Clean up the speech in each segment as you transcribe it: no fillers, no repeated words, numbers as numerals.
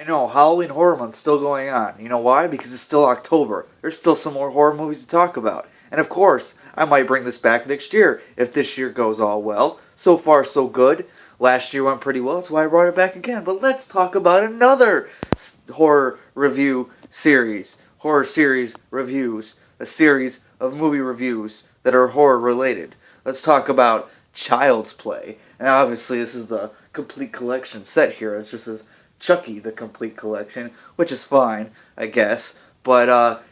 I know, Halloween Horror Month's still going on. You know why? Because it's still October. There's still some more horror movies to talk about. And of course, I might bring this back next year if this year goes all well. So far, so good. Last year went pretty well, that's why I brought it back again. But let's talk about another horror review series. Horror series reviews. A series of movie reviews that are horror related. Let's talk about Child's Play. And obviously, this is the complete collection set here. It's just as Chucky, the complete collection, which is fine, I guess. But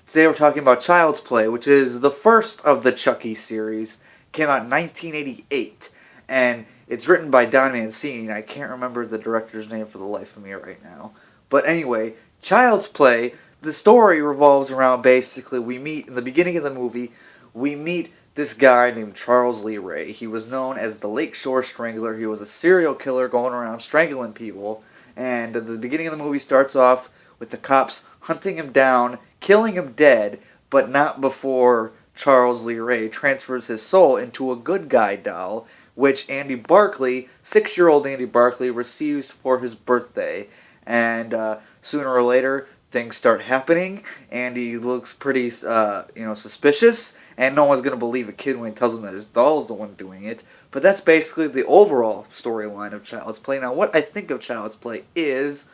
today we're talking about Child's Play, which is the first of the Chucky series. Came out in 1988, and it's written by Don Mancini. I can't remember the director's name for the life of me right now. But anyway, Child's Play, the story revolves around basically we meet, in the beginning of the movie, we meet this guy named Charles Lee Ray. He was known as the Lakeshore Strangler. He was a serial killer going around strangling people. And the beginning of the movie starts off with the cops hunting him down, killing him dead, but not before Charles Lee Ray transfers his soul into a good guy doll, which Andy Barclay, 6-year-old Andy Barclay, receives for his birthday. And sooner or later, things start happening. Andy looks pretty, suspicious, and no one's gonna believe a kid when he tells him that his doll's the one doing it. But that's basically the overall storyline of Child's Play. Now, what I think of Child's Play is,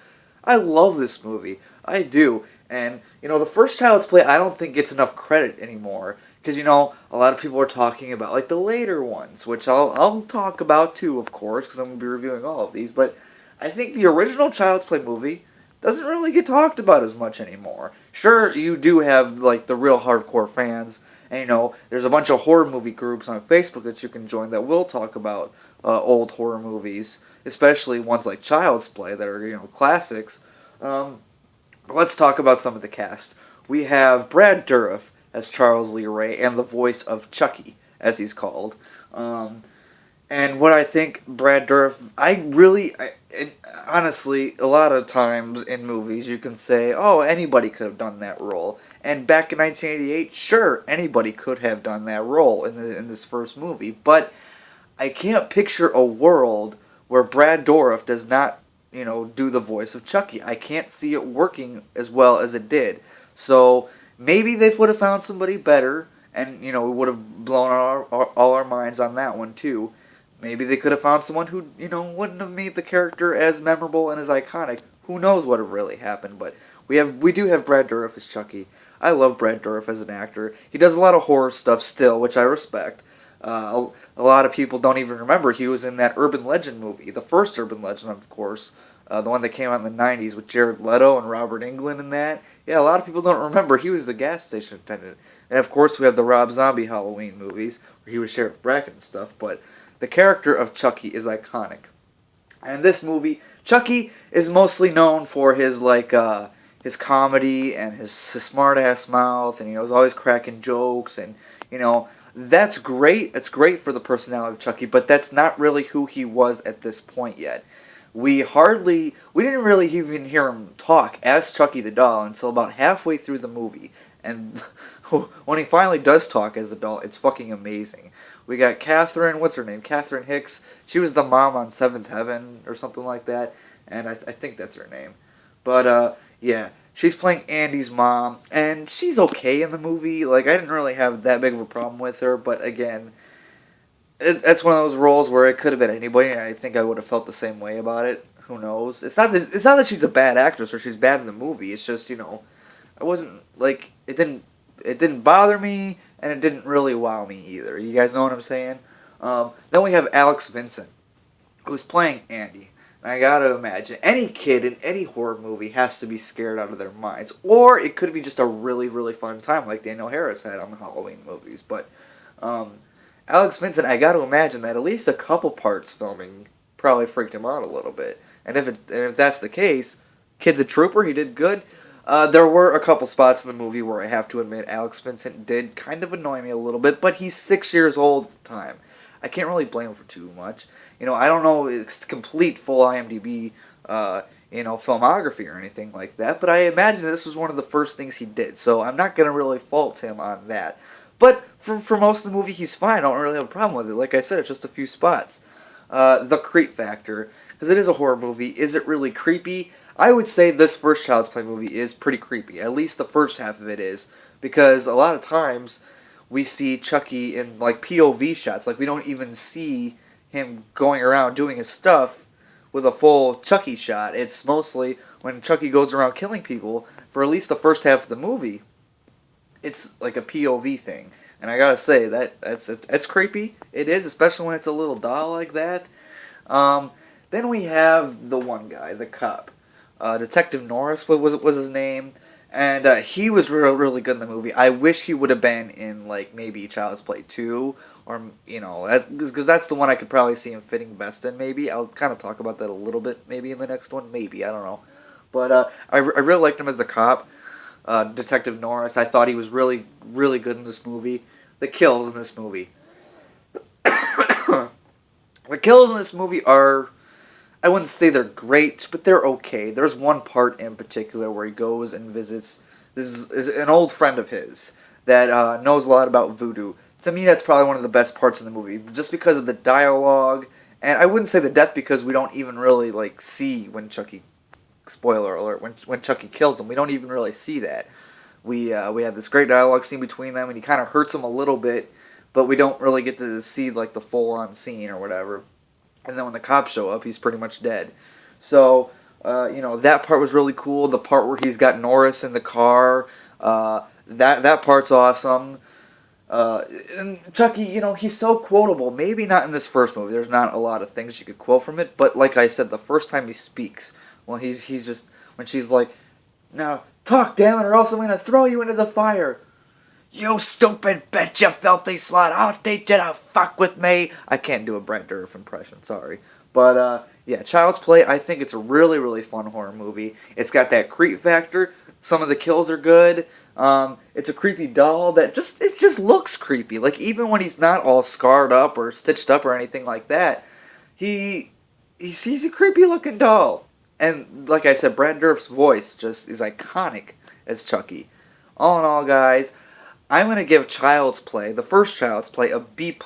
I love this movie. I do. And, the first Child's Play, I don't think gets enough credit anymore. Because, a lot of people are talking about, like, the later ones, which I'll talk about too, of course, because I'm going to be reviewing all of these. But I think the original Child's Play movie doesn't really get talked about as much anymore. Sure, you do have, like, the real hardcore fans. And, there's a bunch of horror movie groups on Facebook that you can join that will talk about old horror movies, especially ones like Child's Play that are, classics. Let's talk about some of the cast. We have Brad Dourif as Charles Lee Ray and the voice of Chucky, as he's called. And what I think Brad Dourif, honestly, a lot of times in movies you can say, oh, anybody could have done that role. And back in 1988, sure, anybody could have done that role in this first movie. But I can't picture a world where Brad Dourif does not, do the voice of Chucky. I can't see it working as well as it did. So maybe they would have found somebody better, and, we would have blown all our minds on that one too. Maybe they could have found someone who, wouldn't have made the character as memorable and as iconic. Who knows what would have really happened, but we do have Brad Dourif as Chucky. I love Brad Dourif as an actor. He does a lot of horror stuff still, which I respect. A lot of people don't even remember he was in that Urban Legend movie, the first Urban Legend, of course, the one that came out in the 90s with Jared Leto and Robert Englund in that. Yeah, a lot of people don't remember he was the gas station attendant. And of course we have the Rob Zombie Halloween movies, where he was Sheriff Brackett and stuff, but the character of Chucky is iconic. And this movie, Chucky is mostly known for his his comedy and his smart-ass mouth, and he was always cracking jokes, and that's great. It's great for the personality of Chucky, but that's not really who he was at this point yet. We didn't really even hear him talk as Chucky the doll until about halfway through the movie, and when he finally does talk as the doll, it's fucking amazing. We got Catherine, what's her name? Catherine Hicks. She was the mom on Seventh Heaven or something like that, and I think that's her name. But yeah, she's playing Andy's mom, and she's okay in the movie. Like, I didn't really have that big of a problem with her, but again, that's one of those roles where it could have been anybody, and I think I would have felt the same way about it. Who knows? It's not that she's a bad actress or she's bad in the movie. It's just, I wasn't, like, it didn't bother me, and it didn't really wow me either. You guys know what I'm saying? Then we have Alex Vincent, who's playing Andy. And I gotta imagine, any kid in any horror movie has to be scared out of their minds. Or it could be just a really, really fun time like Daniel Harris had on the Halloween movies. But Alex Vincent, I gotta imagine that at least a couple parts filming probably freaked him out a little bit. And if that's the case, kid's a trooper, he did good. There were a couple spots in the movie where I have to admit Alex Vincent did kind of annoy me a little bit, but he's 6 years old at the time. I can't really blame him for too much. I don't know it's complete full IMDb, filmography or anything like that, but I imagine this was one of the first things he did, so I'm not going to really fault him on that. But for most of the movie, he's fine. I don't really have a problem with it. Like I said, it's just a few spots. The creep factor, because it is a horror movie, is it really creepy? I would say this first Child's Play movie is pretty creepy. At least the first half of it is, because a lot of times we see Chucky in like POV shots. Like we don't even see him going around doing his stuff with a full Chucky shot. It's mostly when Chucky goes around killing people. For at least the first half of the movie, it's like a POV thing. And I gotta say that's creepy. It is, especially when it's a little doll like that. Then we have the one guy, the cop, Detective Norris. What was his name? And he was really good in the movie. I wish he would have been in like maybe Child's Play 2, or because that's the one I could probably see him fitting best in. Maybe I'll kind of talk about that a little bit. Maybe in the next one. Maybe I don't know. But I really liked him as the cop, Detective Norris. I thought he was really good in this movie. The kills in this movie. The kills in this movie are, I wouldn't say they're great, but they're okay. There's one part in particular where he goes and visits, this is an old friend of his that knows a lot about voodoo. To me, that's probably one of the best parts of the movie, just because of the dialogue, and I wouldn't say the death because we don't even really like see when Chucky, spoiler alert, when Chucky kills him, we don't even really see that. We have this great dialogue scene between them, and he kind of hurts him a little bit, but we don't really get to see like the full-on scene or whatever. And then when the cops show up, he's pretty much dead. So, that part was really cool. The part where he's got Norris in the car, that part's awesome. And Chucky, he's so quotable. Maybe not in this first movie. There's not a lot of things you could quote from it. But like I said, the first time he speaks, when he's just, when she's like, "Now talk, damn it, or else I'm gonna throw you into the fire." "You stupid bitch, you filthy slut, I'll teach you to fuck with me." I can't do a Brett Dourif impression, sorry. But, yeah, Child's Play, I think it's a really fun horror movie. It's got that creep factor. Some of the kills are good. It's a creepy doll that it just looks creepy. Like, even when he's not all scarred up or stitched up or anything like that, he's a creepy looking doll. And, like I said, Brett Dourif's voice just is iconic as Chucky. All in all, guys, I'm going to give Child's Play, the first Child's Play, a B+.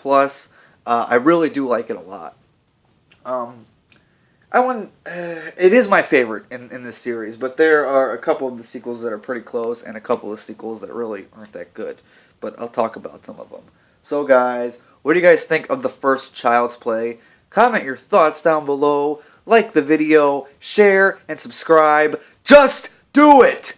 I really do like it a lot. It is my favorite in this series, but there are a couple of the sequels that are pretty close and a couple of sequels that really aren't that good. But I'll talk about some of them. So guys, what do you guys think of the first Child's Play? Comment your thoughts down below, like the video, share, and subscribe. Just do it!